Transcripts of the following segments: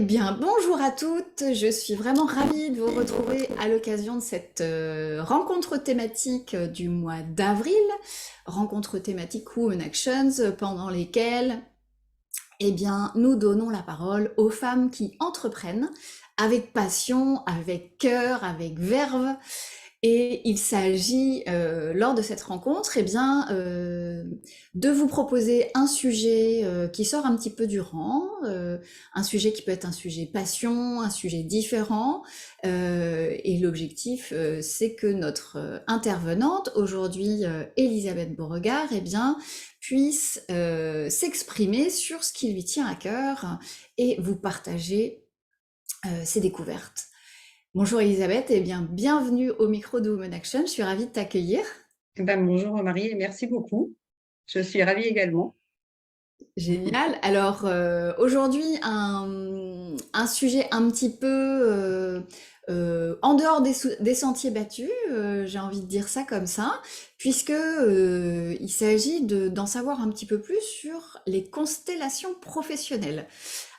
Bien, bonjour à toutes. Je suis vraiment ravie de vous retrouver à l'occasion de cette rencontre thématique du mois d'avril, rencontre thématique Women Actions, pendant lesquelles, nous donnons la parole aux femmes qui entreprennent avec passion, avec cœur, avec verve. Et il s'agit, lors de cette rencontre, de vous proposer un sujet qui sort un petit peu du rang, un sujet qui peut être un sujet passion, un sujet différent. Et l'objectif, c'est que notre intervenante, aujourd'hui, Elisabeth Beauregard, puisse s'exprimer sur ce qui lui tient à cœur et vous partager ses découvertes. Bonjour Elisabeth, bienvenue au micro de Women Action, je suis ravie de t'accueillir. Bonjour Marie et merci beaucoup. Je suis ravie également. Génial. Alors aujourd'hui, un sujet un petit peu en dehors des sentiers battus, j'ai envie de dire ça comme ça, puisque il s'agit d'en savoir un petit peu plus sur les constellations professionnelles.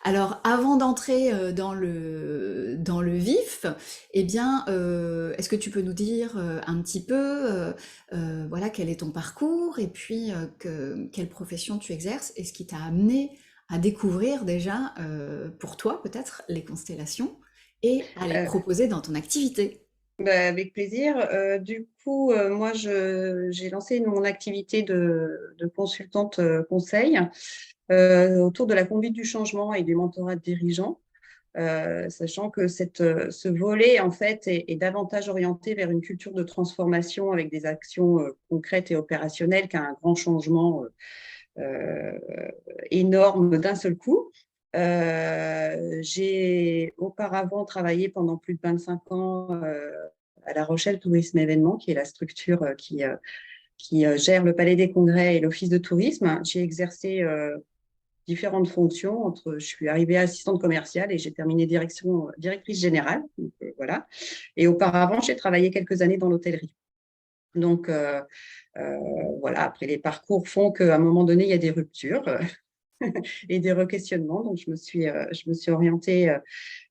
Alors, avant d'entrer dans le vif, est-ce que tu peux nous dire un petit peu, voilà, quel est ton parcours et puis quelle profession tu exerces et ce qui t'a amené à découvrir déjà, pour toi peut-être, les constellations et à les Euh, proposer dans ton activité. Avec plaisir. Moi, j'ai lancé mon activité de consultante conseil autour de la conduite du changement et du mentorat de dirigeants, sachant que ce volet, en fait, est davantage orienté vers une culture de transformation avec des actions concrètes et opérationnelles qu'un grand changement euh, énorme d'un seul coup. J'ai auparavant travaillé pendant plus de 25 ans à La Rochelle Tourisme Événement, qui est la structure qui gère le Palais des Congrès et l'Office de tourisme. J'ai exercé différentes fonctions. Je suis arrivée assistante commerciale et j'ai terminé directrice générale. Donc, voilà. Et auparavant, j'ai travaillé quelques années dans l'hôtellerie. Donc, voilà, après les parcours font qu'à un moment donné, il y a des ruptures et des re-questionnements. Donc, je me suis orientée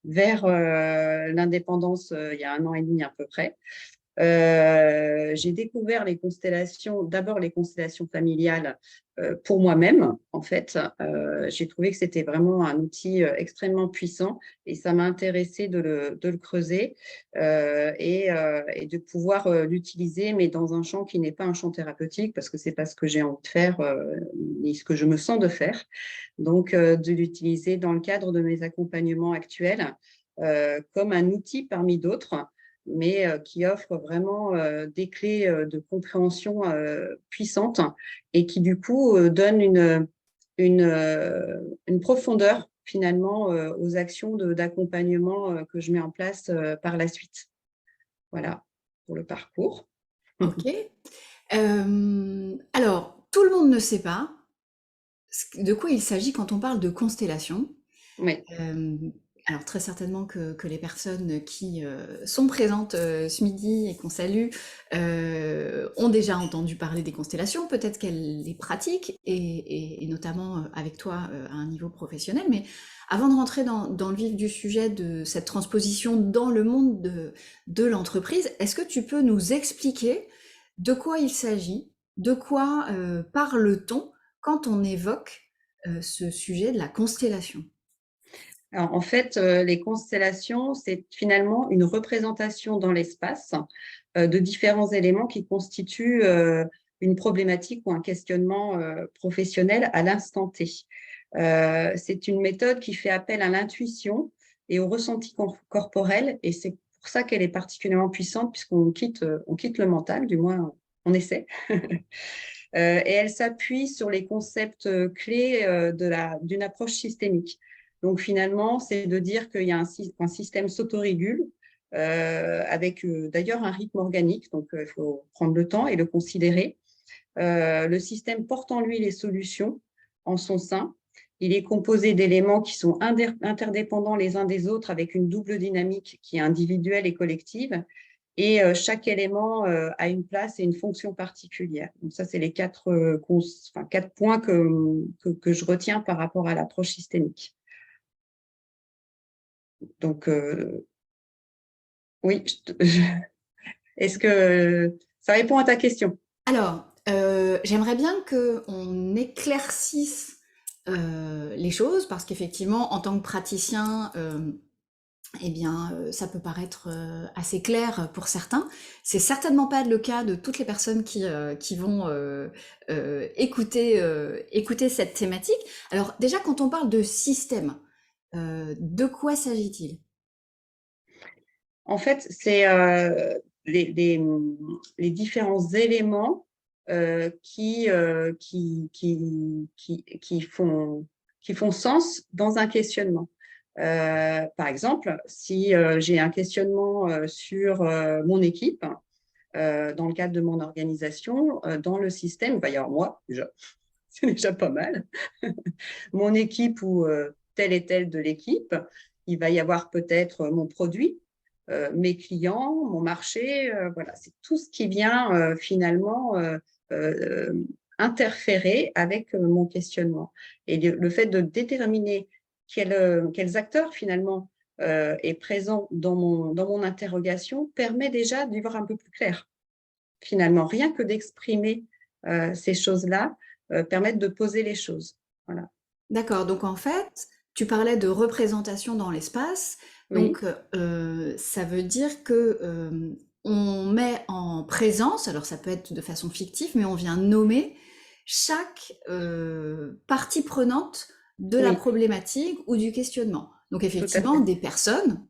vers l'indépendance il y a 1 an et demi à peu près. J'ai découvert les constellations, d'abord les constellations familiales pour moi-même, en fait. J'ai trouvé que c'était vraiment un outil extrêmement puissant et ça m'a intéressé de le creuser et de pouvoir l'utiliser, mais dans un champ qui n'est pas un champ thérapeutique, parce que c'est pas ce que j'ai envie de faire, ni ce que je me sens de faire. Donc, de l'utiliser dans le cadre de mes accompagnements actuels comme un outil parmi d'autres, mais qui offre vraiment des clés de compréhension puissantes et qui, du coup, donne une profondeur, finalement, aux actions d'accompagnement que je mets en place par la suite. Voilà pour le parcours. Ok. Alors, tout le monde ne sait pas de quoi il s'agit quand on parle de constellation. Oui. Euh, alors très certainement que les personnes qui sont présentes ce midi et qu'on salue ont déjà entendu parler des constellations, peut-être qu'elles les pratiquent, et notamment avec toi à un niveau professionnel. Mais avant de rentrer dans le vif du sujet de cette transposition dans le monde de l'entreprise, est-ce que tu peux nous expliquer de quoi il s'agit, de quoi parle-t-on quand on évoque ce sujet de la constellation? Alors, en fait, les constellations, c'est finalement une représentation dans l'espace de différents éléments qui constituent une problématique ou un questionnement professionnel à l'instant T. C'est une méthode qui fait appel à l'intuition et au ressenti corporel, et c'est pour ça qu'elle est particulièrement puissante, on quitte le mental, du moins on essaie. Et elle s'appuie sur les concepts clés d'une approche systémique. Donc finalement, c'est de dire qu'il y a un système s'autorégule avec d'ailleurs un rythme organique, donc il faut prendre le temps et le considérer. Le système porte en lui les solutions en son sein. Il est composé d'éléments qui sont interdépendants les uns des autres avec une double dynamique qui est individuelle et collective. Et chaque élément a une place et une fonction particulière. Donc ça, c'est les quatre points que je retiens par rapport à l'approche systémique. Donc, oui, est-ce que ça répond à ta question? Alors, j'aimerais bien qu'on éclaircisse les choses, parce qu'effectivement, en tant que praticien, eh bien, ça peut paraître assez clair pour certains. C'est certainement pas le cas de toutes les personnes qui vont écouter cette thématique. Alors, déjà, quand on parle de système, de quoi s'agit-il? En fait, c'est les différents éléments qui font sens dans un questionnement. Par exemple, si j'ai un questionnement sur mon équipe, dans le cadre de mon organisation, dans le système, il va y avoir moi, déjà, c'est déjà pas mal, mon équipe ou telle et telle de l'équipe, il va y avoir peut-être mon produit, mes clients, mon marché, voilà, c'est tout ce qui vient finalement euh, interférer avec mon questionnement. Et le fait de déterminer quels acteurs finalement est présent dans mon interrogation permet déjà d'y voir un peu plus clair. Finalement, rien que d'exprimer ces choses-là permettent de poser les choses. Voilà. D'accord, donc en fait, tu parlais de représentation dans l'espace, Oui, donc ça veut dire que on met en présence, alors ça peut être de façon fictive, mais on vient nommer chaque partie prenante de la oui, problématique ou du questionnement. Donc tout à effectivement, fait. des personnes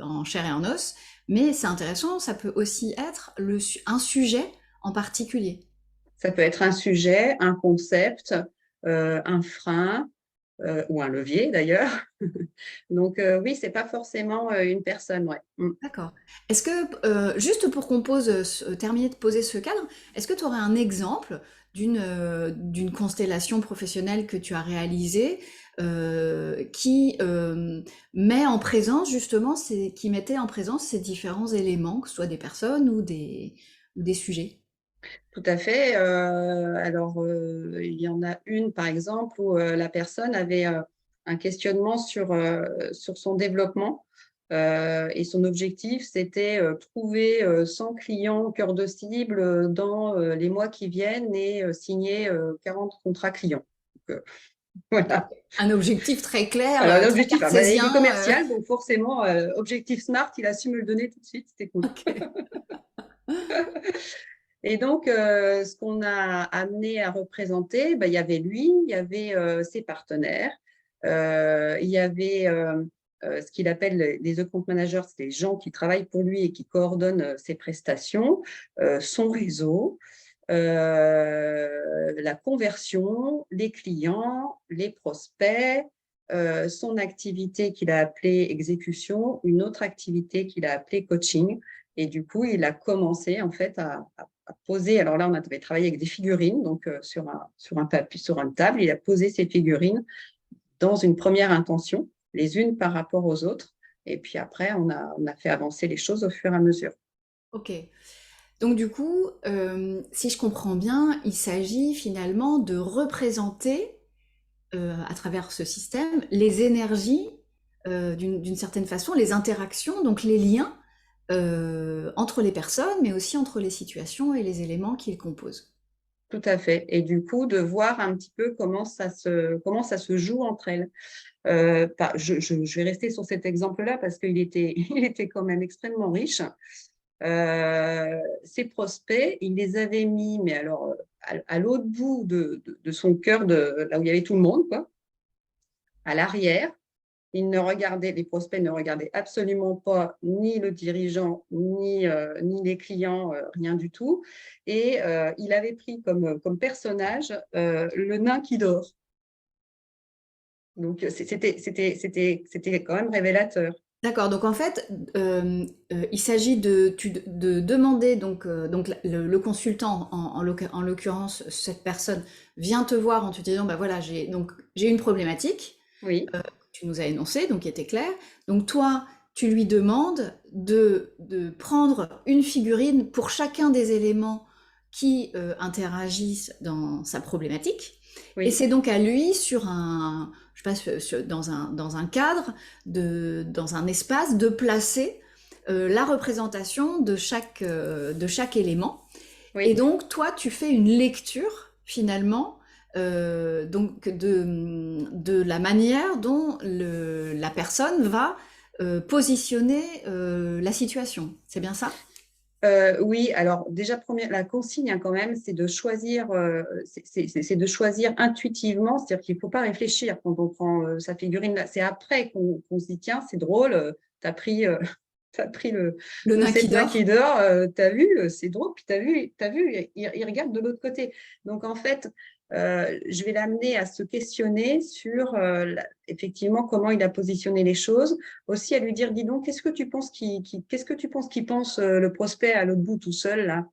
en chair et en os, mais c'est intéressant, ça peut aussi être un sujet en particulier. Ça peut être un sujet, un concept, un frein ou un levier d'ailleurs. Donc oui, c'est pas forcément une personne, ouais. Mm. D'accord. Est-ce que, juste pour qu'on terminer de poser ce cadre, est-ce que tu aurais un exemple d'une constellation professionnelle que tu as réalisée, qui met en présence justement qui mettait en présence ces différents éléments, que ce soit des personnes ou des sujets? Tout à fait. Alors, il y en a une, par exemple, où la personne avait un questionnement sur son développement. Et son objectif, c'était trouver 100 clients cœur de cible dans les mois qui viennent et signer 40 contrats clients. Donc, Donc, voilà. un objectif très clair, Alors, très l'objectif, bah, il est cartésien. commercial, donc forcément, objectif SMART, il a su me le donner tout de suite, c'était cool. Ok. Et donc, ce qu'on a amené à représenter, bah, il y avait lui, il y avait ses partenaires, il y avait ce qu'il appelle les account managers, c'est les gens qui travaillent pour lui et qui coordonnent ses prestations, son réseau, la conversion, les clients, les prospects, son activité qu'il a appelée exécution, une autre activité qu'il a appelée coaching. Et du coup, il a commencé en fait à poser. Alors là, on avait travaillé avec des figurines, donc sur un tapis, sur une table. Il a posé ces figurines dans une première intention, les unes par rapport aux autres. Et puis après, on a fait avancer les choses au fur et à mesure. Ok. Donc du coup, si je comprends bien, il s'agit finalement de représenter, à travers ce système, les énergies, d'une certaine façon, les interactions, donc les liens entre les personnes, mais aussi entre les situations et les éléments qu'ils composent. Tout à fait. Et du coup, de voir un petit peu comment ça se joue entre elles. Je vais rester sur cet exemple-là parce qu'il était, il était quand même extrêmement riche. Ses prospects, il les avait mis, mais alors à l'autre bout de son cœur, là où il y avait tout le monde, quoi, à l'arrière. Les prospects ne regardaient absolument pas ni le dirigeant, ni les clients, rien du tout. Et il avait pris personnage le nain qui dort. Donc, c'était quand même révélateur. D'accord, donc en fait, il s'agit de demander, donc le consultant, en l'occurrence, cette personne, vient te voir en te disant, bah voilà, j'ai une problématique, Oui, tu nous as énoncé, donc qui était clair. Donc toi, tu lui demandes de prendre une figurine pour chacun des éléments qui interagissent dans sa problématique. Et oui, c'est donc à lui, je passe dans un cadre, dans un espace, de placer la représentation de chaque élément. Et Oui. donc, toi, tu fais une lecture, finalement, donc de la manière dont la personne va positionner la situation. C'est bien ça? Oui, alors déjà, la consigne hein, quand même, c'est de choisir, c'est de choisir intuitivement, c'est-à-dire qu'il ne faut pas réfléchir quand on prend sa figurine. C'est après qu'on se dit, tiens, c'est drôle, tu as pris, t'as pris Le le nain qui sept qui dort. dort, t'as vu, c'est drôle, puis t'as vu, il regarde de l'autre côté. Donc en fait, je vais l'amener à se questionner sur effectivement comment il a positionné les choses, aussi à lui dire, dis donc, qu'est-ce que tu penses qu'il pense le prospect à l'autre bout tout seul là?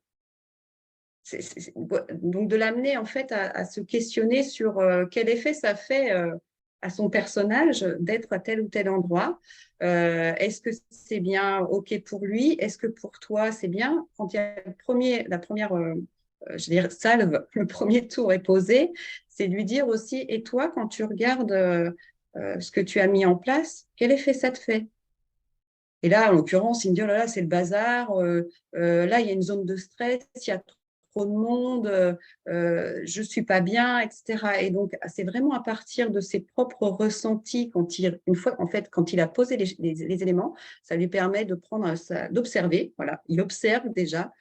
Donc de l'amener en fait à se questionner sur quel effet ça fait à son personnage d'être à tel ou tel endroit. Est-ce que c'est bien OK pour lui? Est-ce que pour toi c'est bien? Quand il y a la première je veux dire, salve, le premier tour est posé, c'est lui dire aussi, et toi, quand tu regardes ce que tu as mis en place, quel effet ça te fait? Et là, en l'occurrence, il me dit, oh là là, c'est le bazar, là, il y a une zone de stress, il y a trop de monde, je ne suis pas bien, etc. Et donc, c'est vraiment à partir de ses propres ressentis, une fois, en fait, quand il a posé les éléments, ça lui permet d'observer, voilà, il observe déjà,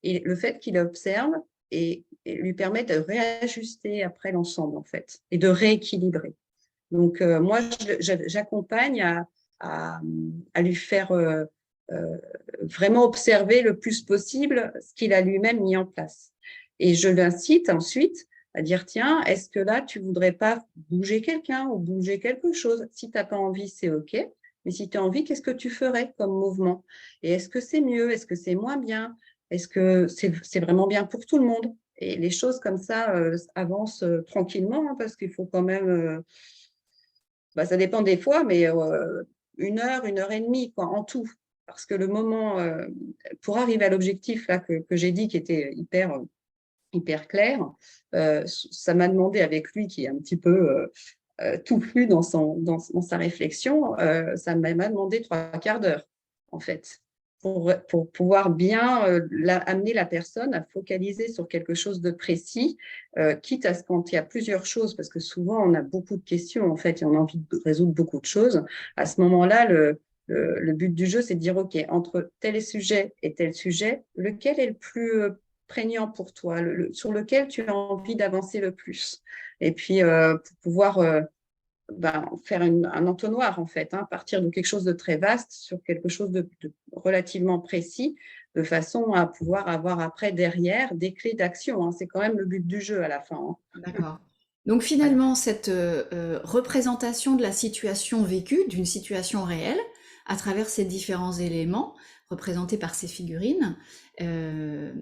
et le fait qu'il observe et lui permet de réajuster après l'ensemble, en fait, et de rééquilibrer. Donc, moi, j'accompagne à, à lui faire euh, vraiment observer le plus possible ce qu'il a lui-même mis en place. Et je l'incite ensuite à dire, tiens, est-ce que là, tu voudrais pas bouger quelqu'un ou bouger quelque chose? Si tu n'as pas envie, c'est OK. Mais si tu as envie, qu'est-ce que tu ferais comme mouvement? Et est-ce que c'est mieux? Est-ce que c'est moins bien? Est-ce que c'est vraiment bien pour tout le monde? Et les choses comme ça avancent tranquillement hein, parce qu'il faut quand même bah, ça dépend des fois, mais 1 heure et demie quoi, en tout. Parce que le moment, pour arriver à l'objectif là, que j'ai dit qui était hyper clair, ça m'a demandé avec lui qui est un petit peu touffu dans sa réflexion, ça m'a demandé 3/4 d'heure en fait pour pouvoir bien amener la personne à focaliser sur quelque chose de précis, quitte à ce quand il y a plusieurs choses, parce que souvent on a beaucoup de questions en fait et on a envie de résoudre beaucoup de choses. À ce moment-là, le but du jeu, c'est de dire, OK, entre tel sujet et tel sujet, lequel est le plus prégnant pour toi, sur lequel tu as envie d'avancer le plus. Et puis, pour pouvoir faire un entonnoir, en fait, hein, partir de quelque chose de très vaste sur quelque chose de relativement précis, de façon à pouvoir avoir après, derrière, des clés d'action. Hein. C'est quand même le but du jeu à la fin. Hein. D'accord. Donc Voilà. finalement, cette représentation de la situation vécue, d'une situation réelle, à travers ces différents éléments représentés par ces figurines, euh,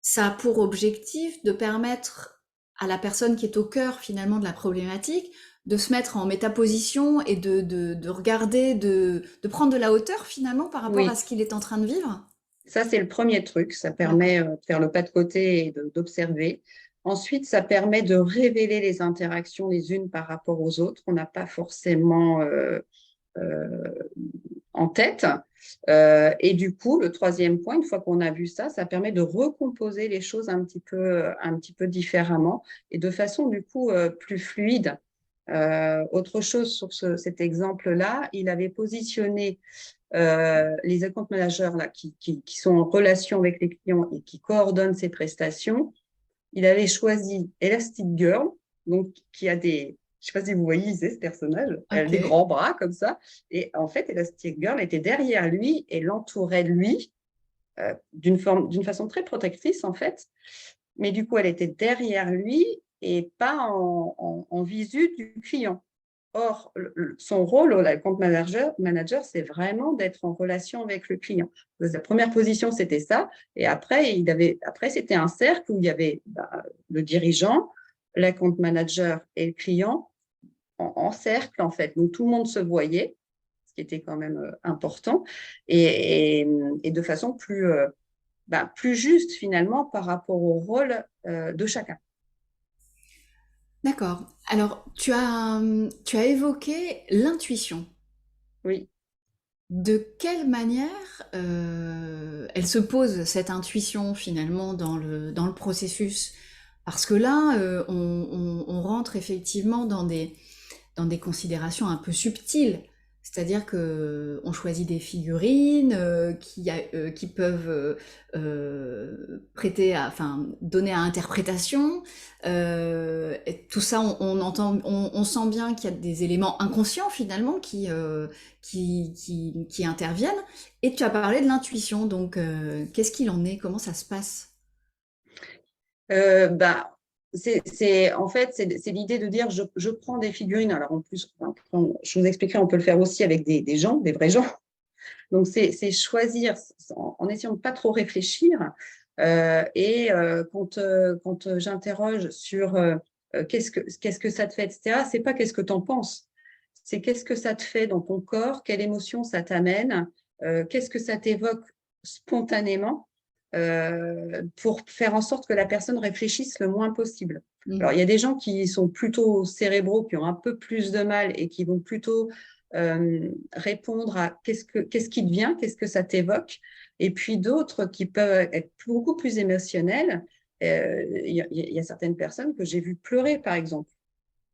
ça a pour objectif de permettre à la personne qui est au cœur finalement de la problématique de se mettre en métaposition et de regarder, de prendre de la hauteur finalement par rapport à Oui, ce qu'il est en train de vivre. ça, c'est le premier truc. Ça D'accord. permet de faire le pas de côté et d'observer. Ensuite, ça permet de révéler les interactions les unes par rapport aux autres. On n'a pas forcément euh, en tête. Et du coup, le troisième point, une fois qu'on a vu ça, ça permet de recomposer les choses un petit peu différemment et de façon du coup plus fluide. Autre chose sur cet exemple-là, il avait positionné les account managers là, qui sont en relation avec les clients et qui coordonnent ces prestations. Il avait choisi Elastic Girl, donc qui a des, je ne sais pas si vous voyez ce personnage, elle a Ok. des grands bras comme ça. Et en fait, Elastic Girl était derrière lui et l'entourait de lui d'une façon très protectrice en fait. Mais du coup, elle était derrière lui et pas en visu du client. Or, son rôle au compte manager, c'est vraiment d'être en relation avec le client. La première position, c'était ça. Et après, c'était un cercle où il y avait le dirigeant, la compte manager et le client en cercle, en fait. Donc, tout le monde se voyait, ce qui était quand même important, et de façon plus juste, finalement, par rapport au rôle de chacun. D'accord. Alors, tu as évoqué l'intuition. Oui. De quelle manière elle se pose, cette intuition, finalement, dans le processus? Parce que là, on rentre effectivement dans des considérations un peu subtiles. C'est-à-dire que on choisit des figurines qui peuvent prêter enfin, donner à interprétation. Et tout ça, on sent bien qu'il y a des éléments inconscients finalement qui interviennent. Et tu as parlé de l'intuition, donc qu'est-ce qu'il en est? Comment ça se passe? Bah, en fait, c'est l'idée de dire je prends des figurines. Alors, en plus, je vous expliquerai, on peut le faire aussi avec des gens, des vrais gens. Donc, c'est choisir en essayant de pas trop réfléchir. Quand j'interroge sur qu'est-ce que ça te fait, etc., c'est pas qu'est-ce que tu en penses. C'est qu'est-ce que ça te fait dans ton corps, quelle émotion ça t'amène, qu'est-ce que ça t'évoque spontanément pour faire en sorte que la personne réfléchisse le moins possible. Alors, il y a des gens qui sont plutôt cérébraux, qui ont un peu plus de mal et qui vont plutôt répondre à qu'est-ce qui te vient, qu'est-ce que ça t'évoque, et puis d'autres qui peuvent être beaucoup plus émotionnels. Il y a certaines personnes que j'ai vues pleurer, par exemple,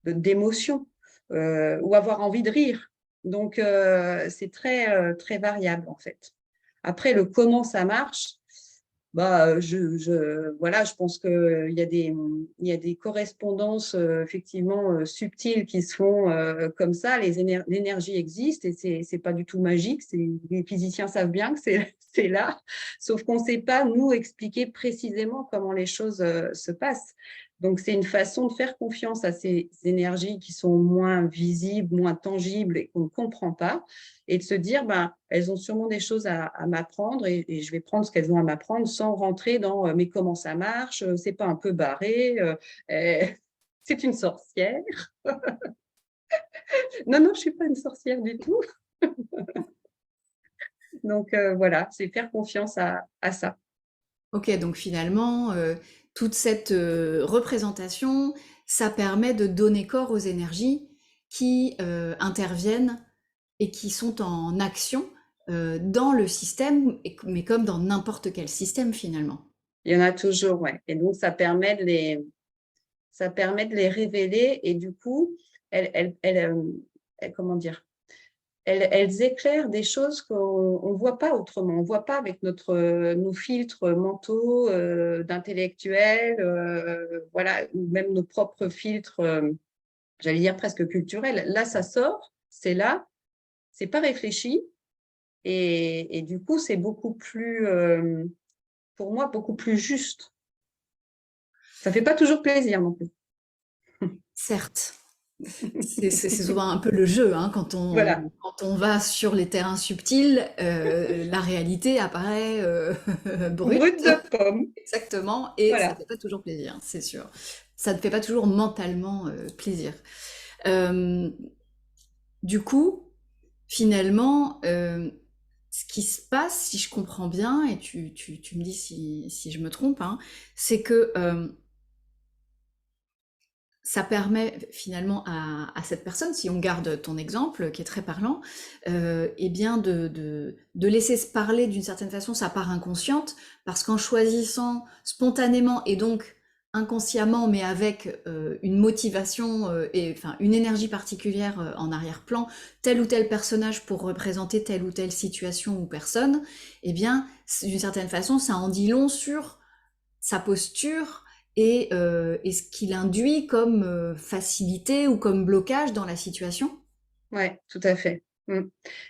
d'émotion, ou avoir envie de rire. Donc, c'est très variable, en fait. Après, le comment ça marche, bah, voilà, je pense qu'il y a des correspondances effectivement subtiles qui se font comme ça. L'énergie existe et c'est pas du tout magique. Les physiciens savent bien que c'est là, sauf qu'on ne sait pas nous expliquer précisément comment les choses se passent. Donc, c'est une façon de faire confiance à ces énergies qui sont moins visibles, moins tangibles et qu'on ne comprend pas, et de se dire, ben, elles ont sûrement des choses à m'apprendre et je vais prendre ce qu'elles ont à m'apprendre sans rentrer dans mais comment ça marche, c'est pas un peu barré, c'est une sorcière. Non, non, je suis pas une sorcière du tout. Donc voilà, c'est faire confiance à ça. Ok, donc finalement, toute cette représentation, ça permet de donner corps aux énergies qui interviennent et qui sont en action dans le système, mais comme dans n'importe quel système finalement. Il y en a toujours, ouais. Et donc ça permet de les révéler et du coup, comment dire, elles éclairent des choses qu'on ne voit pas autrement. On ne voit pas avec nos filtres mentaux d'intellectuels, voilà, ou même nos propres filtres, j'allais dire presque culturels. Là, ça sort, c'est là, c'est pas réfléchi, et du coup, c'est beaucoup plus, pour moi, beaucoup plus juste. Ça fait pas toujours plaisir non plus. Certes, c'est souvent un peu le jeu, hein, Voilà, quand on va sur les terrains subtils, la réalité apparaît brute, brut de pomme. exactement, et ça Voilà. fait pas toujours plaisir, c'est sûr. Ça ne fait pas toujours mentalement plaisir. Euh, du coup, finalement, ce qui se passe, si je comprends bien, et tu me dis si je me trompe, hein, c'est que ça permet finalement à cette personne, si on garde ton exemple qui est très parlant, eh bien de laisser se parler d'une certaine façon sa part inconsciente, parce qu'en choisissant spontanément et donc inconsciemment, mais avec une motivation et enfin une énergie particulière en arrière-plan, tel ou tel personnage pour représenter telle ou telle situation ou personne, eh bien d'une certaine façon, ça en dit long sur sa posture et ce qu'il induit comme facilité ou comme blocage dans la situation. Oui, tout à fait. Mm.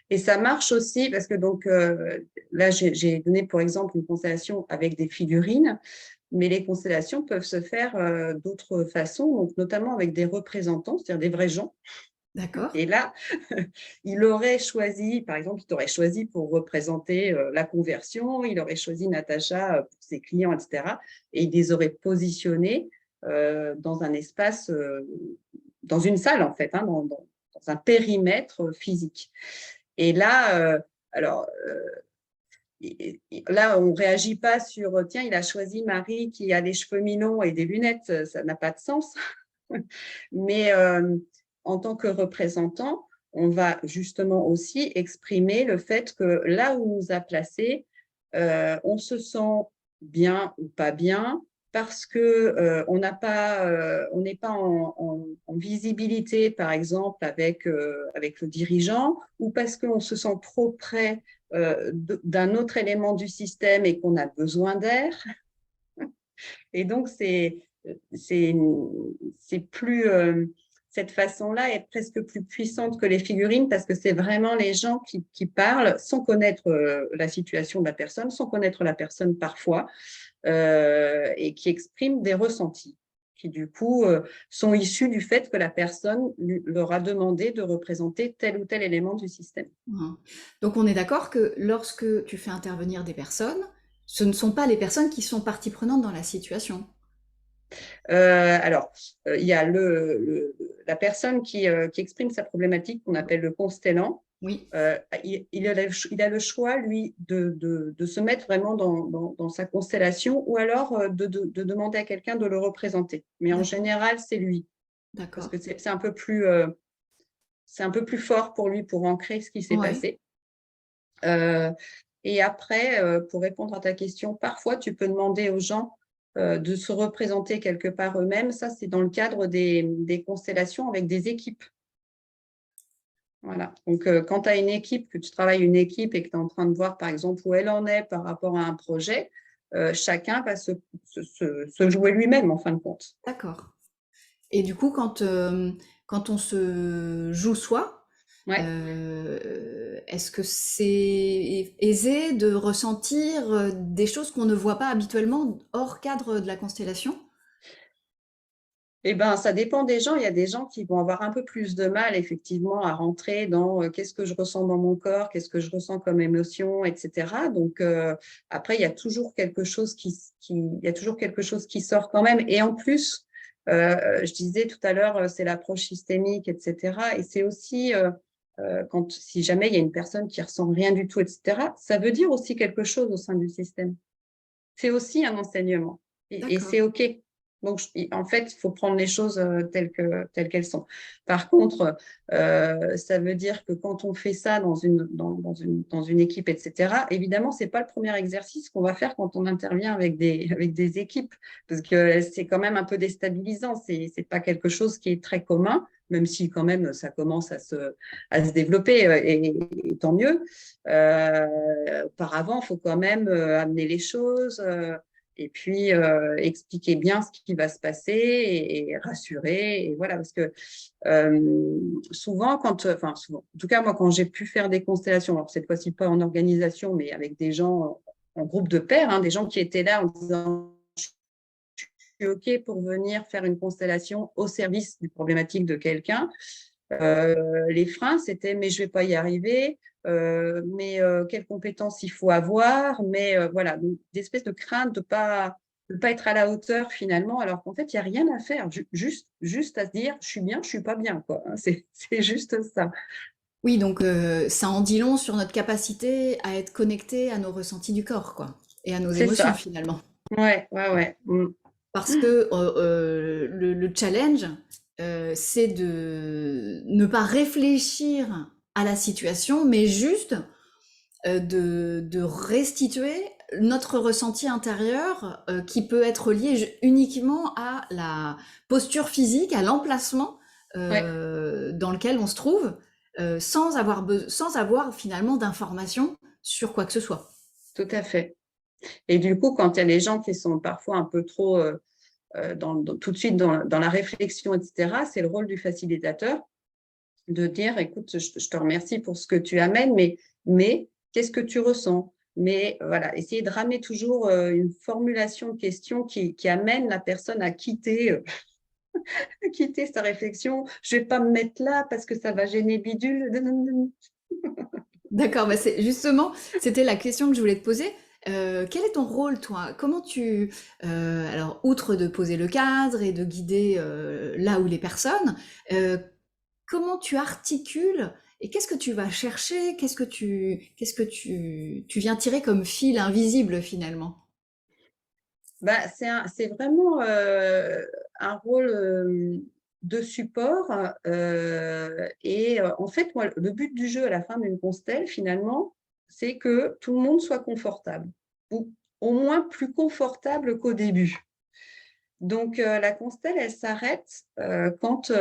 Et ça marche aussi parce que donc là, j'ai donné pour exemple une constellation avec des figurines, mais les constellations peuvent se faire d'autres façons, donc notamment avec des représentants, c'est-à-dire des vrais gens. D'accord. Et là, il aurait choisi, par exemple, il aurait choisi pour représenter la conversion, il aurait choisi Natacha pour ses clients, etc. Et il les aurait positionnés dans un espace, dans une salle en fait, hein, dans un périmètre physique. Et là, alors, là, on ne réagit pas sur, tiens, il a choisi Marie qui a les cheveux mi-longs et des lunettes, ça n'a pas de sens. Mais en tant que représentant, on va justement aussi exprimer le fait que là où on nous a placés, on se sent bien ou pas bien parce que on n'a pas, on n'est pas en visibilité, par exemple, avec le dirigeant, ou parce qu'on se sent trop près d'un autre élément du système et qu'on a besoin d'air. Et donc, c'est, c'est plus, cette façon-là est presque plus puissante que les figurines parce que c'est vraiment les gens qui parlent sans connaître la situation de la personne, sans connaître la personne parfois, et qui expriment des ressentis qui, du coup, sont issus du fait que la personne leur a demandé de représenter tel ou tel élément du système. Mhm. Donc on est d'accord que lorsque tu fais intervenir des personnes, ce ne sont pas les personnes qui sont partie prenante dans la situation. Alors, il y a la personne qui exprime sa problématique qu'on appelle le constellant. Oui, Il a le choix, lui, de se mettre vraiment dans sa constellation ou alors de demander à quelqu'un de le représenter. Mais en d'accord, général, c'est lui, parce d'accord. que c'est un peu plus fort pour lui pour ancrer ce qui s'est Ouais. passé. Euh, et après, pour répondre à ta question, parfois, tu peux demander aux gens de se représenter quelque part eux-mêmes. Ça, c'est dans le cadre des constellations avec des équipes. Voilà. Donc, quand tu as une équipe, que tu travailles une équipe et que tu es en train de voir, par exemple, où elle en est par rapport à un projet, chacun va se jouer lui-même, en fin de compte. D'accord. Et du coup, quand on se joue soi, Ouais. est-ce que c'est aisé de ressentir des choses qu'on ne voit pas habituellement hors cadre de la constellation? Eh ben, ça dépend des gens. Il y a des gens qui vont avoir un peu plus de mal, effectivement, à rentrer dans qu'est-ce que je ressens dans mon corps, qu'est-ce que je ressens comme émotion, etc. Donc, après, il y a toujours quelque chose il y a toujours quelque chose qui sort quand même. Et en plus, je disais tout à l'heure, c'est l'approche systémique, etc. Et c'est aussi, si jamais il y a une personne qui ressent rien du tout, etc., ça veut dire aussi quelque chose au sein du système. C'est aussi un enseignement et D'accord. c'est OK. Donc, en fait, il faut prendre les choses telles qu'elles sont. Par contre, ça veut dire que quand on fait ça dans une équipe, etc., évidemment, ce n'est pas le premier exercice qu'on va faire quand on intervient avec des équipes, parce que c'est quand même un peu déstabilisant. Ce n'est pas quelque chose qui est très commun, même si quand même ça commence à se développer, et tant mieux. Auparavant, il faut quand même amener les choses et puis expliquer bien ce qui va se passer et rassurer. Et voilà, parce que souvent, enfin souvent, en tout cas moi, quand j'ai pu faire des constellations, alors cette fois-ci pas en organisation, mais avec des gens en groupe de pairs, hein, des gens qui étaient là en disant je suis OK pour venir faire une constellation au service du problématique de quelqu'un. Les freins, c'était mais je ne vais pas y arriver, mais quelles compétences il faut avoir, mais voilà, donc, des espèces de crainte de pas être à la hauteur finalement, alors qu'en fait, il n'y a rien à faire, juste à se dire je suis bien, je ne suis pas bien, quoi. Hein, c'est juste ça. Oui, donc ça en dit long sur notre capacité à être connecté à nos ressentis du corps, quoi, et à nos C'est émotions ça. finalement. Ouais, ouais, ouais. Mm. Parce que le challenge, c'est de ne pas réfléchir à la situation, mais juste de restituer notre ressenti intérieur qui peut être lié uniquement à la posture physique, à l'emplacement Ouais, dans lequel on se trouve, sans avoir finalement d'informations sur quoi que ce soit. tout à fait. Et du coup, quand il y a les gens qui sont parfois un peu trop tout de suite dans la réflexion, etc., c'est le rôle du facilitateur de dire, écoute, je te remercie pour ce que tu amènes, mais qu'est-ce que tu ressens? Mais voilà, essayer de ramener toujours une formulation de question qui amène la personne à quitter sa réflexion. Je ne vais pas me mettre là parce que ça va gêner bidule. D'accord, bah justement, c'était la question que je voulais te poser. Quel est ton rôle, toi? Alors, outre de poser le cadre et de guider là où les personnes, euh, comment tu articules et qu'est-ce que tu vas chercher? Tu viens tirer comme fil invisible finalement? Bah, c'est vraiment un rôle. de support. Et en fait, moi, le but du jeu à la fin d'une constelle, finalement, c'est que tout le monde soit confortable, ou au moins plus confortable qu'au début. Donc, la constelle, elle s'arrête quand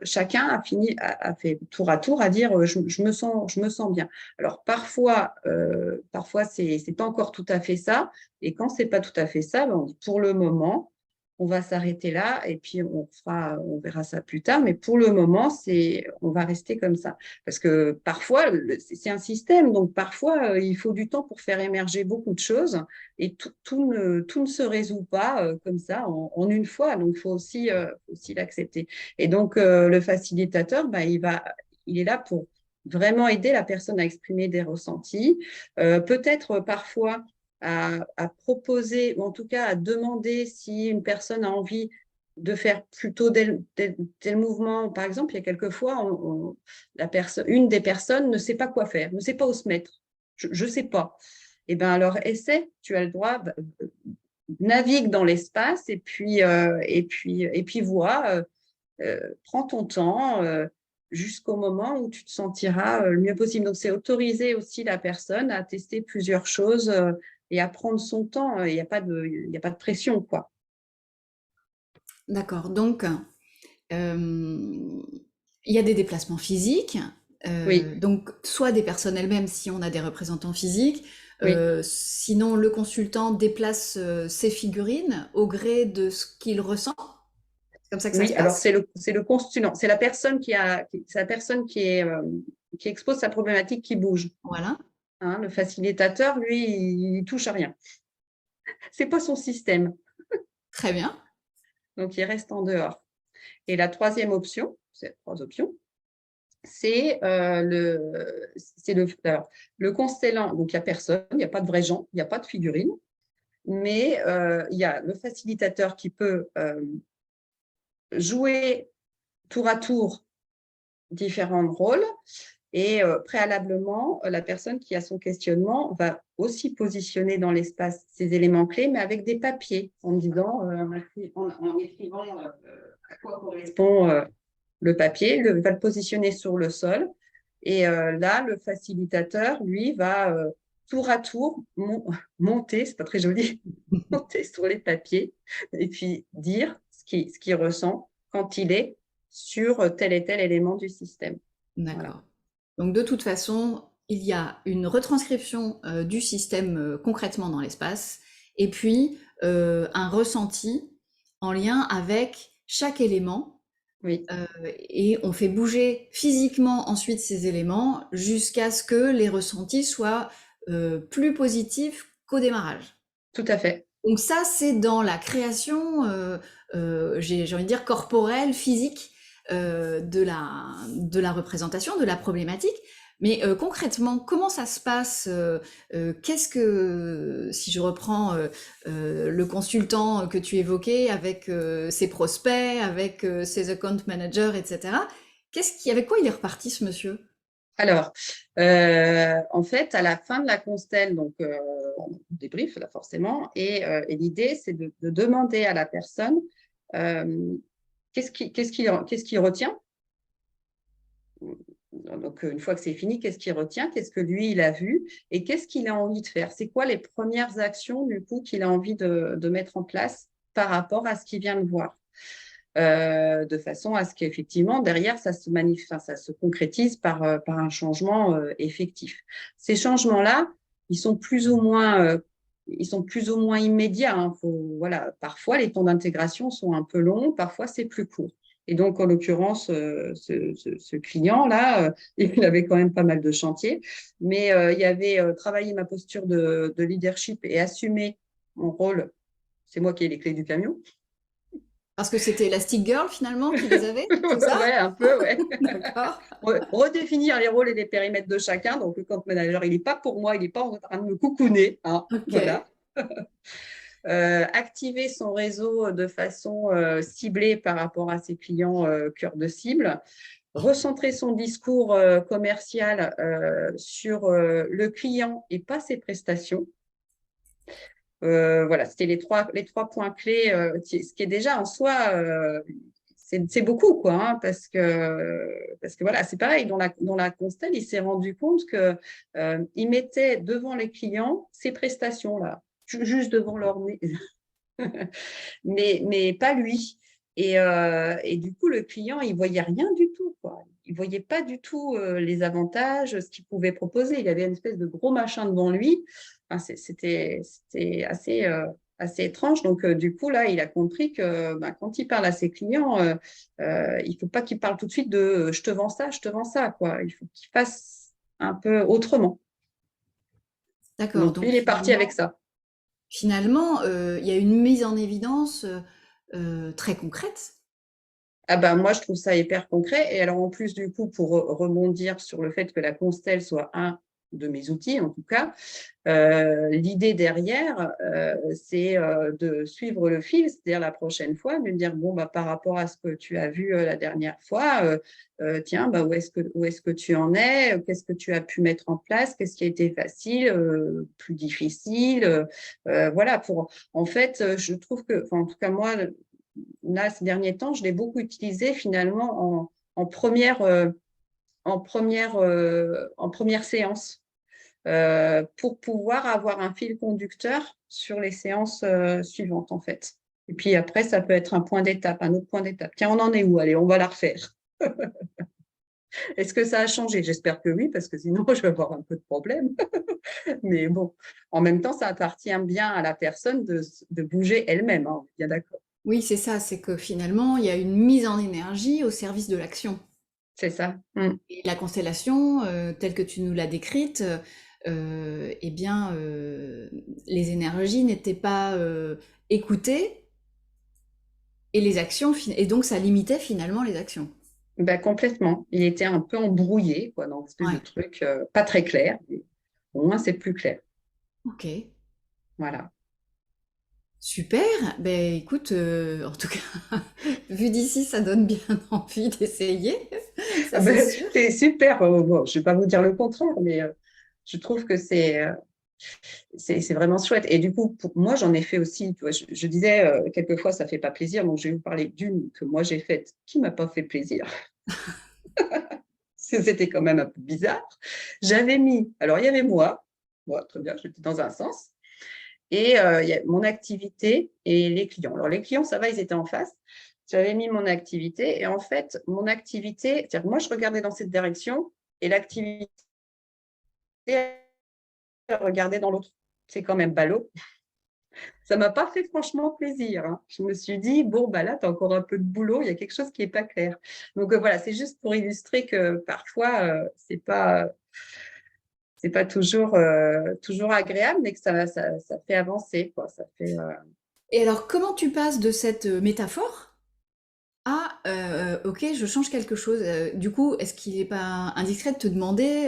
chacun a fini, a fait tour à tour à dire je me sens bien. Alors, parfois c'est pas encore tout à fait ça. Et quand c'est pas tout à fait ça, ben, on dit pour le moment, on va s'arrêter là et puis on verra ça plus tard. Mais pour le moment, on va rester comme ça. Parce que parfois, c'est un système. Donc, parfois, il faut du temps pour faire émerger beaucoup de choses. Et tout ne se résout pas comme ça en une fois. Donc, il faut aussi l'accepter. Et donc, le facilitateur, ben, il est là pour vraiment aider la personne à exprimer des ressentis. Peut-être parfois à proposer, ou en tout cas à demander si une personne a envie de faire plutôt tel mouvement. Par exemple, il y a quelquefois, une des personnes ne sait pas quoi faire, ne sait pas où se mettre. Je ne sais pas. Eh bien, alors, essaie, tu as le droit, navigue dans l'espace et puis vois, prends ton temps jusqu'au moment où tu te sentiras le mieux possible. Donc, c'est autoriser aussi la personne à tester plusieurs choses et à prendre son temps. Il n'y a pas de pression, quoi. D'accord. Donc, il y a des déplacements physiques, Oui, donc soit des personnes elles-mêmes si on a des représentants physiques, oui, sinon le consultant déplace ses figurines au gré de ce qu'il ressent. C'est comme ça que ça oui. se Alors, passe? c'est le constituant, c'est la personne c'est la personne qui expose sa problématique qui bouge. Voilà, Hein. Le facilitateur, lui, il touche à rien. C'est pas son système, très bien. donc il reste en dehors. Et la troisième option, c'est trois options, alors, le constellant. Donc, il n'y a personne, il n'y a pas de vrais gens, il n'y a pas de figurine, mais il y a le facilitateur qui peut jouer tour à tour différents rôles. Et préalablement, la personne qui a son questionnement va aussi positionner dans l'espace ces éléments clés, mais avec des papiers, en disant, en écrivant à quoi correspond le papier, va le positionner sur le sol. Et là, le facilitateur, lui, va tour à tour monter, c'est pas très joli, monter sur les papiers et puis dire ce qu'il ressent quand il est sur tel et tel élément du système. Voilà. D'accord. Donc de toute façon, il y a une retranscription du système concrètement dans l'espace, et puis un ressenti en lien avec chaque élément, Oui, et on fait bouger physiquement ensuite ces éléments jusqu'à ce que les ressentis soient plus positifs qu'au démarrage. tout à fait. Donc ça, c'est dans la création, j'ai envie de dire corporelle, physique de la représentation, de la problématique. Mais concrètement, comment ça se passe qu'est-ce que, si je reprends le consultant que tu évoquais avec ses prospects, avec ses account managers, etc. Avec quoi il est reparti ce monsieur? Alors, en fait, à la fin de la constelle, donc on débrief là forcément, et l'idée, c'est de demander à la personne qu'est-ce qu'il retient. Donc, une fois que c'est fini, qu'est-ce qu'il retient, qu'est-ce que lui, il a vu et qu'est-ce qu'il a envie de faire. C'est quoi les premières actions, du coup, qu'il a envie de mettre en place par rapport à ce qu'il vient de voir. De façon à ce qu'effectivement, derrière, ça se concrétise par un changement effectif. Ces changements-là, ils sont plus ou moins, immédiats. Hein. Voilà, parfois, les temps d'intégration sont un peu longs, parfois, c'est plus court. Et donc, en l'occurrence, ce client-là, il avait quand même pas mal de chantiers, mais il y avait travaillé ma posture de leadership et assumer mon rôle. C'est moi qui ai les clés du camion. Parce que c'était Elastic Girl finalement qui les avait, c'est ça? Ouais, un peu, ouais. D'accord. Redéfinir les rôles et les périmètres de chacun. Donc, le camp manager, il n'est pas pour moi, il n'est pas en train de me coucouner. Hein, Ok. voilà. Activer son réseau de façon ciblée par rapport à ses clients cœur de cible. Recentrer son discours commercial sur le client et pas ses prestations. Voilà, c'était les trois points clés, ce qui est déjà en soi, c'est beaucoup, quoi, hein, parce que voilà, c'est pareil, dans la Constelle, il s'est rendu compte que il mettait devant les clients ces prestations-là, juste devant leur nez, mais pas lui. Et du coup, le client, il voyait rien du tout, quoi. Il voyait pas du tout les avantages, ce qu'il pouvait proposer. Il avait une espèce de gros machin devant lui. Enfin, c'était assez, assez étrange. Donc, du coup, là, il a compris que quand il parle à ses clients, il faut pas qu'il parle tout de suite de je te vends ça, quoi. Il faut qu'il fasse un peu autrement. D'accord, Donc, lui, donc il est parti avec ça. finalement, il y a une mise en évidence très concrète. Ah ben, moi, je trouve ça hyper concret. Et alors, en plus, du coup, pour rebondir sur le fait que la Constelle soit un de mes outils, en tout cas, l'idée derrière, c'est de suivre le fil, c'est-à-dire la prochaine fois, de me dire, bon, bah, par rapport à ce que tu as vu la dernière fois, tiens, bah, où est-ce que tu en es? Qu'est-ce que tu as pu mettre en place? Qu'est-ce qui a été facile, plus difficile? Voilà, en fait, je trouve que, enfin, en tout cas, moi, là, ces derniers temps, je l'ai beaucoup utilisé finalement en première séance pour pouvoir avoir un fil conducteur sur les séances suivantes, en fait. Et puis après, ça peut être un point d'étape, un autre point d'étape. Tiens, on en est où? Allez, on va la refaire. Est-ce que ça a changé? J'espère que oui, parce que sinon, je vais avoir un peu de problème. Mais bon, en même temps, ça appartient bien à la personne de bouger elle-même, hein, bien d'accord. Oui, c'est ça, c'est que finalement, il y a une mise en énergie au service de l'action. C'est ça. Mm. Et la constellation, telle que tu nous l'as décrite, eh bien, les énergies n'étaient pas écoutées et les actions, et donc ça limitait finalement les actions. Ben, complètement. Il était un peu embrouillé, quoi, dans une espèce de Ouais, truc pas très clair. Mais au moins, c'est plus clair. ok. Voilà. Super. Ben écoute, en tout cas, vu d'ici, ça donne bien envie d'essayer, Ah ça c'est ben, sûr. c'est super. Bon, je ne vais pas vous dire le contraire, mais je trouve que c'est vraiment chouette. Et du coup, pour moi, j'en ai fait aussi. Tu vois, je disais, quelquefois, ça ne fait pas plaisir. Donc, je vais vous parler d'une que moi, j'ai faite qui ne m'a pas fait plaisir. Parce que c'était quand même un peu bizarre. J'avais mis, alors il y avait moi, très bien, j'étais dans un sens, et il y a mon activité et les clients. Alors, les clients, ça va, ils étaient en face. J'avais mis mon activité, et en fait, mon activité, c'est-à-dire que moi, je regardais dans cette direction, et l'activité, elle regardait dans l'autre. C'est quand même ballot. Ça ne m'a pas fait franchement plaisir, hein. Je me suis dit, bon, bah là, tu as encore un peu de boulot, il y a quelque chose qui n'est pas clair. Donc voilà, c'est juste pour illustrer que parfois, c'est pas toujours, toujours agréable, mais que ça fait avancer, quoi. Ça fait, Et alors, comment tu passes de cette métaphore à ok, je change quelque chose. Du coup, est-ce qu'il n'est pas indiscret de te demander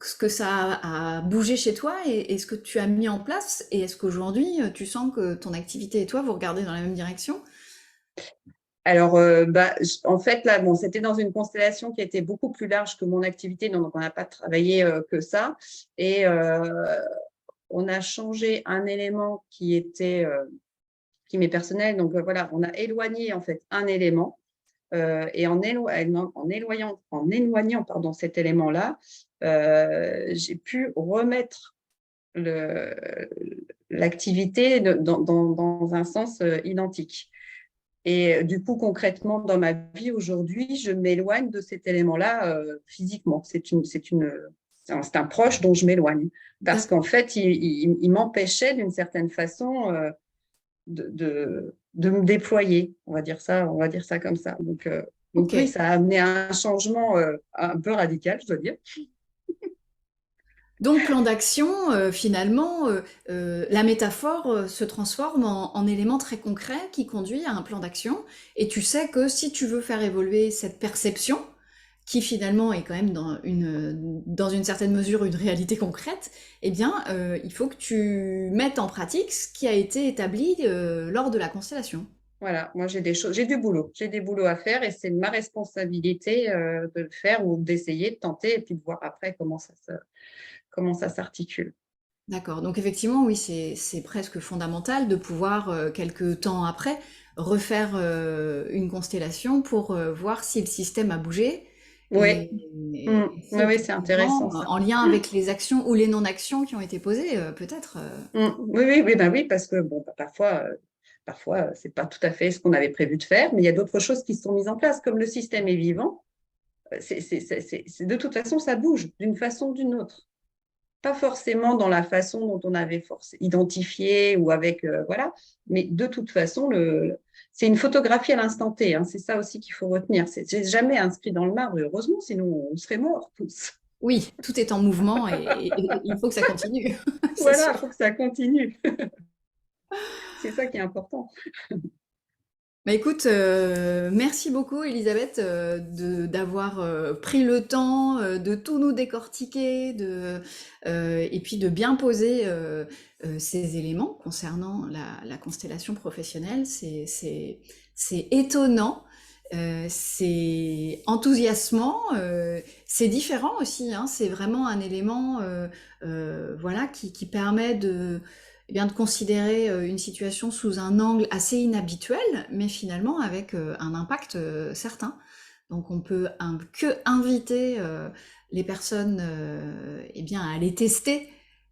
ce que ça a bougé chez toi et ce que tu as mis en place? Et est-ce qu'aujourd'hui, tu sens que ton activité et toi, vous regardez dans la même direction? Alors, en fait, là, bon, c'était dans une constellation qui était beaucoup plus large que mon activité, donc on n'a pas travaillé que ça. Et on a changé un élément qui m'est personnel. Donc, voilà, on a éloigné en fait un élément. Et en éloignant pardon, cet élément-là, j'ai pu remettre le- l'activité dans un sens identique. Et du coup, concrètement, dans ma vie aujourd'hui, je m'éloigne de cet élément-là physiquement. C'est un proche dont je m'éloigne. Parce qu'en fait, il m'empêchait d'une certaine façon de me déployer. On va dire ça comme ça. Donc Ok. oui, ça a amené un changement un peu radical, je dois dire. Donc, plan d'action, finalement, la métaphore se transforme en élément très concret qui conduit à un plan d'action. Et tu sais que si tu veux faire évoluer cette perception, qui finalement est quand même dans une certaine mesure une réalité concrète, eh bien, il faut que tu mettes en pratique ce qui a été établi lors de la constellation. Voilà, moi j'ai du boulot, j'ai des boulots à faire et c'est ma responsabilité de le faire ou d'essayer, de tenter et puis de voir après comment ça s'articule. D'accord. Donc effectivement, oui, c'est presque fondamental de pouvoir, quelque temps après, refaire une constellation pour voir si le système a bougé Oui, et si oui, c'est intéressant effectivement, ça. en lien avec les actions ou les non-actions qui ont été posées, peut-être. Oui, oui, oui, ben oui, parce que bon, bah, parfois, c'est pas tout à fait ce qu'on avait prévu de faire, mais il y a d'autres choses qui se sont mises en place. Comme le système est vivant, de toute façon, ça bouge d'une façon ou d'une autre. Pas forcément dans la façon dont on avait identifié ou avec, voilà, mais de toute façon, c'est une photographie à l'instant T, hein, c'est ça aussi qu'il faut retenir. C'est jamais inscrit dans le marbre, heureusement, sinon on serait morts tous. Oui, tout est en mouvement et il faut que ça continue, c'est Voilà, il sûr. faut que ça continue. C'est ça qui est important. Bah écoute, merci beaucoup Elisabeth d'avoir pris le temps de tout nous décortiquer, et puis de bien poser ces éléments concernant la constellation professionnelle. C'est étonnant, c'est enthousiasmant, c'est différent aussi, hein, c'est vraiment un élément voilà, qui permet eh bien, de considérer une situation sous un angle assez inhabituel, mais finalement avec un impact certain. Donc on peut que inviter les personnes eh bien, à les tester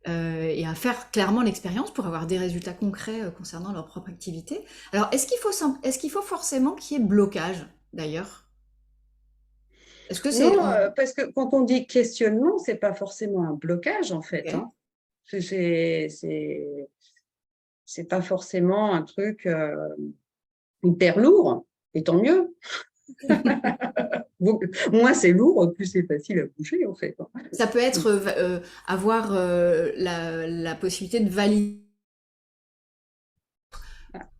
et à faire clairement l'expérience pour avoir des résultats concrets concernant leur propre activité. Alors, est-ce qu'il faut forcément qu'il y ait blocage, d'ailleurs? Est-ce que c'est... Non, parce que quand on dit questionnement, c'est pas forcément un blocage en fait, Ok. hein. C'est c'est pas forcément un truc hyper lourd, et tant mieux. Moins c'est lourd, plus c'est facile à bouger en fait, hein. Ça peut être Donc, avoir la possibilité de valider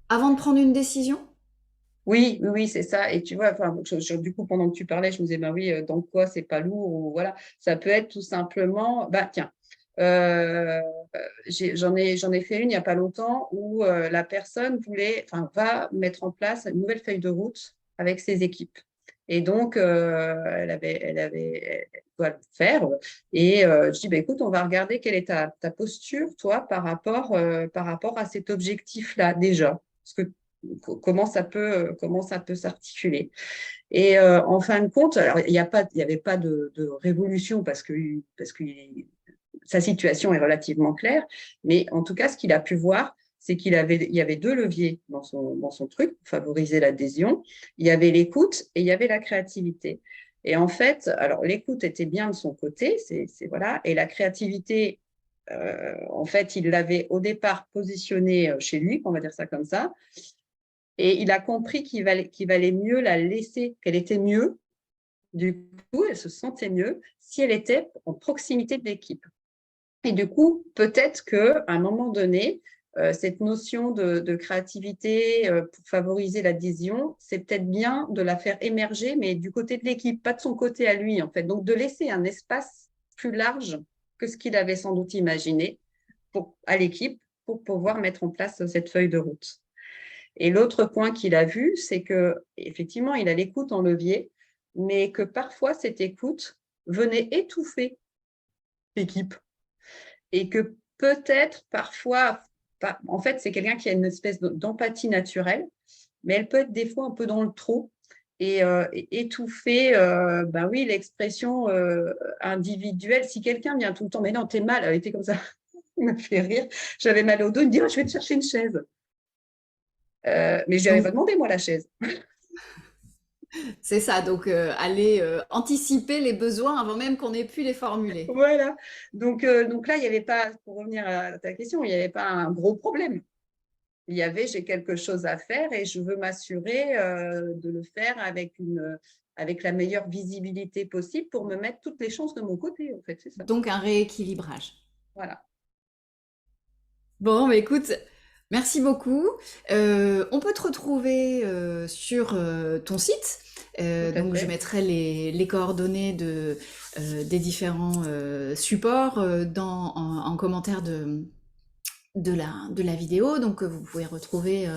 avant de prendre une décision? oui, oui, oui, c'est ça. Et tu vois, enfin, du coup, pendant que tu parlais, je me disais, bah oui, dans quoi c'est pas lourd ou voilà. Ça peut être tout simplement, bah tiens, euh, j'en ai fait une il n'y a pas longtemps où la personne voulait, enfin, va mettre en place une nouvelle feuille de route avec ses équipes. Et donc, elle doit le faire. Et je dis, bah, écoute, on va regarder quelle est ta posture, toi, par rapport à cet objectif-là déjà. Parce que comment ça peut s'articuler. Et en fin de compte, alors il y avait pas de révolution parce que sa situation est relativement claire, mais en tout cas, ce qu'il a pu voir, c'est il y avait deux leviers dans son truc pour favoriser l'adhésion. Il y avait l'écoute et il y avait la créativité. Et en fait, alors l'écoute était bien de son côté, voilà, et la créativité, en fait, il l'avait au départ positionnée chez lui, on va dire ça comme ça, et il a compris qu'il valait mieux la laisser, qu'elle était mieux. Du coup, elle se sentait mieux si elle était en proximité de l'équipe. Et du coup, peut-être qu'à un moment donné, cette notion de créativité pour favoriser l'adhésion, c'est peut-être bien de la faire émerger, mais du côté de l'équipe, pas de son côté à lui, en fait. Donc, de laisser un espace plus large que ce qu'il avait sans doute imaginé à l'équipe pour pouvoir mettre en place cette feuille de route. Et l'autre point qu'il a vu, c'est que effectivement, il a l'écoute en levier, mais que parfois cette écoute venait étouffer l'équipe et que peut-être parfois, en fait, c'est quelqu'un qui a une espèce d'empathie naturelle, mais elle peut être des fois un peu dans le trop et étouffer, ben oui, l'expression individuelle. Si quelqu'un vient tout le temps, mais non, t'es mal, elle était comme ça, il m'a fait rire. J'avais mal au dos, il me dit, oh, je vais te chercher une chaise. Mais je lui avais Donc, pas demandé, moi, la chaise. c'est ça, donc aller anticiper les besoins avant même qu'on ait pu les formuler. Voilà. Donc là, il n'y avait pas, pour revenir à ta question, il n'y avait pas un gros problème. Il y avait, j'ai quelque chose à faire et je veux m'assurer de le faire avec la meilleure visibilité possible pour me mettre toutes les chances de mon côté, en fait, c'est ça. Donc un rééquilibrage. Voilà, Bon, bah écoute, merci beaucoup. On peut te retrouver sur ton site. tout à Donc je fait. mettrai les coordonnées des différents supports en commentaire de la vidéo. Donc vous pouvez retrouver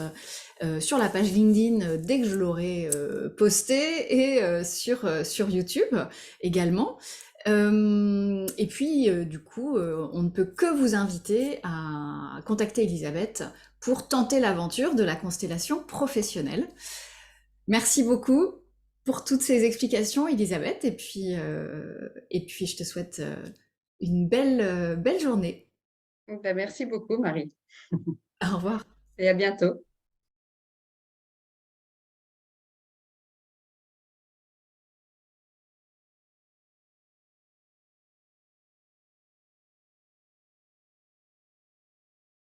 sur la page LinkedIn dès que je l'aurai posté et sur YouTube également. Et puis, du coup, on ne peut que vous inviter à contacter Elisabeth pour tenter l'aventure de la constellation professionnelle. Merci beaucoup pour toutes ces explications, Elisabeth, et puis je te souhaite une belle journée. Ben, merci beaucoup, Marie, Au revoir. et à bientôt.